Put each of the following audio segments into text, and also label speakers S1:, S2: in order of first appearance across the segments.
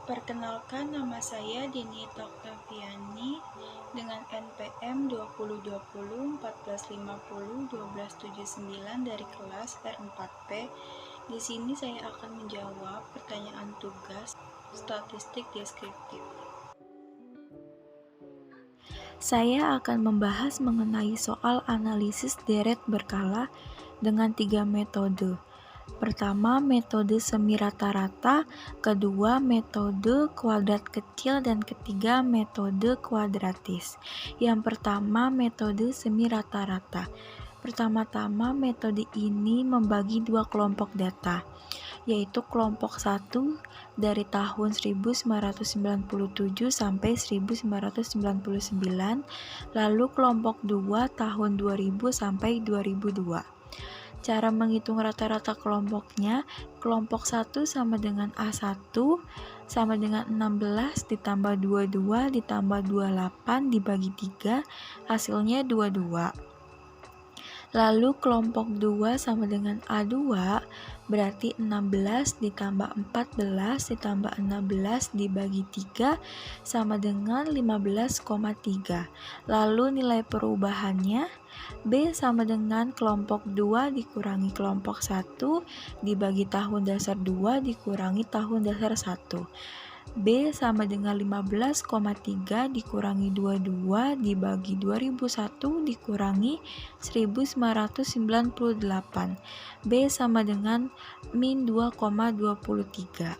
S1: Perkenalkan, nama saya Dinita Oktaviani dengan NPM 2020-1450-1279 dari kelas R4P. Di sini saya akan menjawab pertanyaan tugas statistik deskriptif. Saya akan membahas mengenai soal analisis deret berkala dengan 3 metode. Pertama, metode semi rata-rata, kedua, metode kuadrat kecil, dan ketiga, metode kuadratis. Yang pertama, metode semi rata-rata. Pertama-tama, metode ini membagi dua kelompok data, yaitu kelompok 1 dari tahun 1997 sampai 1999, lalu kelompok 2 tahun 2000 sampai 2002. Cara menghitung rata-rata kelompoknya, kelompok 1 sama dengan A1 sama dengan 16 ditambah 22 ditambah 28 dibagi 3, hasilnya 22. Lalu kelompok 2 sama dengan A2, berarti 16 ditambah 14 ditambah 16 dibagi 3 sama dengan 15,3. Lalu nilai perubahannya, B sama dengan kelompok 2 dikurangi kelompok 1 dibagi tahun dasar 2 dikurangi tahun dasar 1. B sama dengan 15,3 dikurangi 22 dibagi 2001 dikurangi 1998. B sama dengan min 2,23.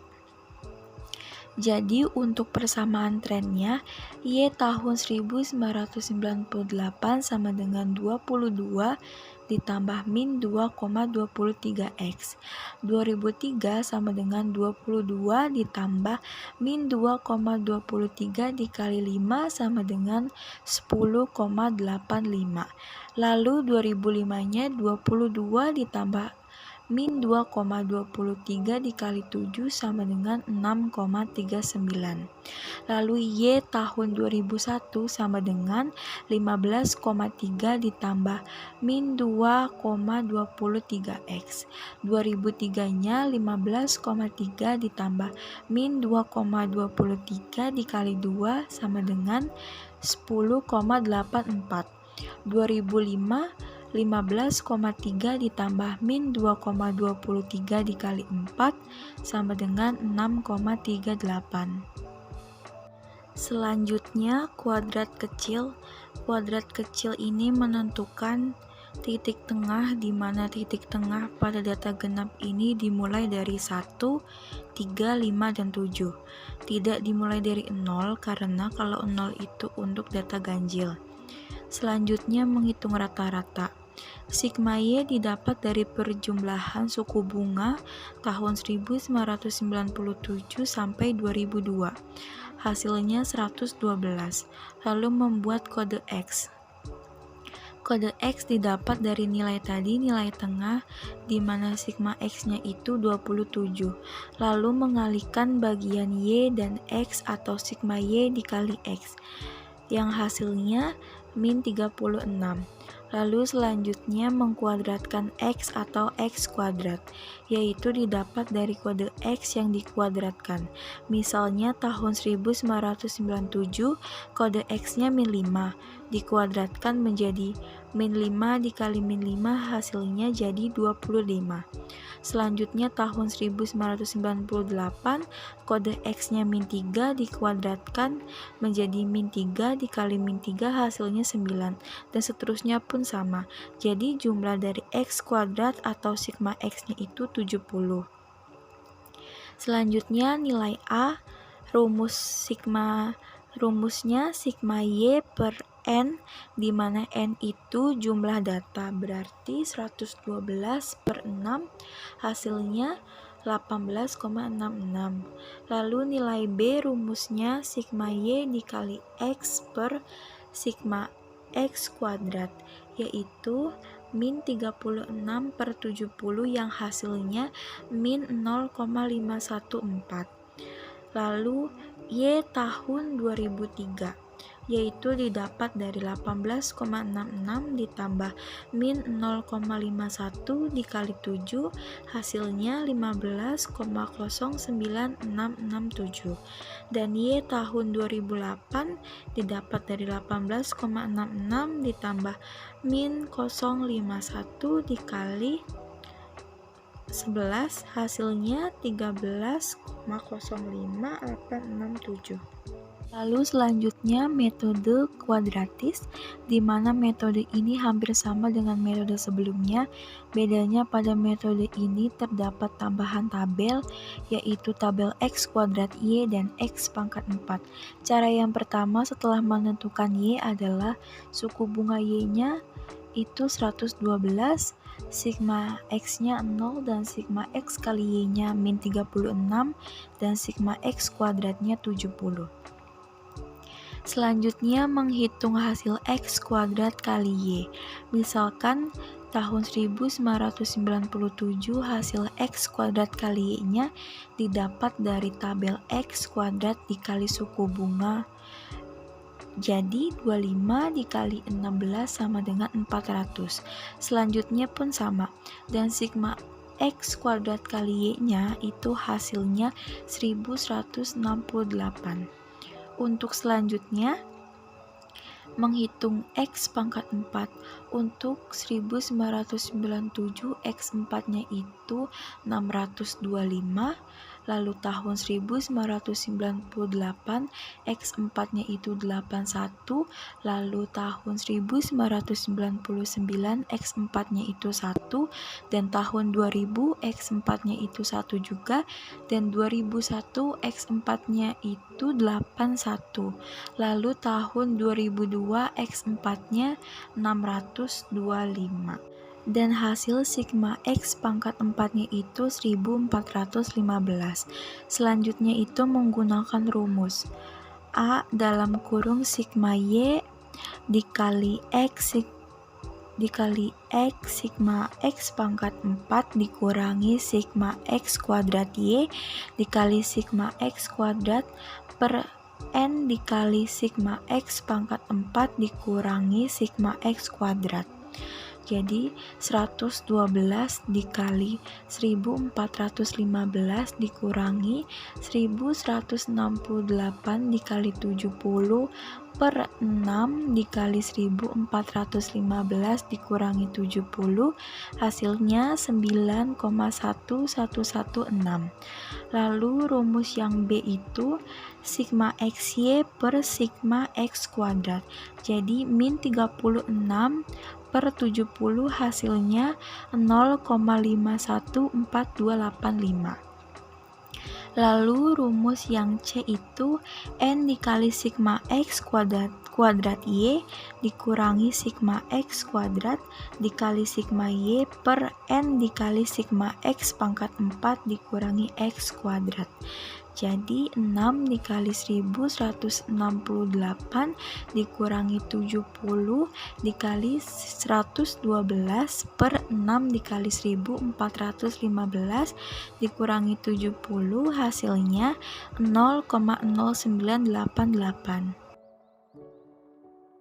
S1: Jadi untuk persamaan trennya, Y tahun 1998 sama dengan 22 ditambah min 2,23X. 2003 sama dengan 22 ditambah min 2,23 dikali 5 sama dengan 10,85. Lalu 2005-nya 22 ditambah min 2,23 dikali 7 sama dengan 6,39. Lalu Y tahun 2001 sama dengan 15,3 ditambah min 2,23X. 2003-nya 15,3 ditambah min 2,23 dikali 2 sama dengan 10,84. 2005 15,3 ditambah min 2,23 dikali 4 sama dengan 6,38. Selanjutnya, kuadrat kecil. Kuadrat kecil ini menentukan titik tengah, di mana titik tengah pada data genap ini dimulai dari 1, 3, 5, dan 7. Tidak dimulai dari 0 karena kalau 0 itu untuk data ganjil. Selanjutnya, menghitung rata-rata. Sigma Y didapat dari perjumlahan suku bunga tahun 1997 sampai 2002. Hasilnya 112. Lalu membuat kode X. Kode X didapat dari nilai tadi, nilai tengah, di mana sigma X-nya itu 27. Lalu mengalihkan bagian Y dan X atau sigma Y dikali X, yang hasilnya min 36. Lalu selanjutnya mengkuadratkan X atau X kuadrat, yaitu didapat dari kode X yang dikuadratkan. Misalnya tahun 1997, kode X-nya min 5, dikuadratkan menjadi min 5 dikali min 5, hasilnya jadi 25. Selanjutnya tahun 1998, kode X-nya min 3 dikuadratkan menjadi min 3 dikali min 3, hasilnya 9, dan seterusnya pun sama. Jadi jumlah dari X kuadrat atau sigma X-nya itu 70. Selanjutnya nilai A, rumusnya sigma Y per N, di mana N itu jumlah data, berarti 112 per 6, hasilnya 18,66. Lalu nilai B, rumusnya sigma Y dikali X per sigma X kuadrat, yaitu min 36 per 70 yang hasilnya min 0,514. Lalu Y tahun 2003. yaitu didapat dari 18,66 ditambah min 0,51 dikali 7, hasilnya 15,09667. Dan Y tahun 2008 didapat dari 18,66 ditambah min 051 dikali 11, hasilnya 13,058867. Lalu selanjutnya metode kuadratis, di mana metode ini hampir sama dengan metode sebelumnya. Bedanya pada metode ini terdapat tambahan tabel, yaitu tabel X kuadrat Y dan X pangkat 4. Cara yang pertama setelah menentukan Y adalah suku bunga Y-nya itu 112, sigma X-nya 0 dan sigma X kali Y-nya min 36 dan sigma X kuadratnya 70. Selanjutnya menghitung hasil X kuadrat kali Y. Misalkan tahun 1997 hasil X kuadrat kali Y-nya didapat dari tabel X kuadrat dikali suku bunga. Jadi 25 dikali 16 sama dengan 400. Selanjutnya pun sama. Dan sigma X kuadrat kali Y-nya itu hasilnya 1168. Untuk selanjutnya, menghitung X pangkat 4. Untuk 1997 X4-nya itu 625, lalu tahun 1998 X4-nya itu 81, lalu tahun 1999 X4-nya itu 1, dan tahun 2000 X4-nya itu 1 juga, dan 2001 X4-nya itu 81, lalu tahun 2002 X4-nya 625. Dan hasil sigma X pangkat 4-nya itu 1415. Selanjutnya itu menggunakan rumus A dalam kurung sigma Y dikali X sigma X pangkat 4 dikurangi sigma X kuadrat Y dikali sigma X kuadrat per N dikali sigma X pangkat 4 dikurangi sigma X kuadrat. Jadi 112 dikali 1415 dikurangi 1168 dikali 70 per 6 dikali 1415 dikurangi 70, hasilnya 9,1116. Lalu rumus yang B itu sigma XY per sigma X kuadrat. Jadi min 36 per 70 hasilnya 0,514285. Lalu rumus yang C itu N dikali sigma X kuadrat Y dikurangi sigma X kuadrat dikali sigma Y per N dikali sigma X pangkat 4 dikurangi X kuadrat. Jadi 6 dikali 1168 dikurangi 70 dikali 112 per 6 dikali 1415 dikurangi 70, hasilnya 0,0988.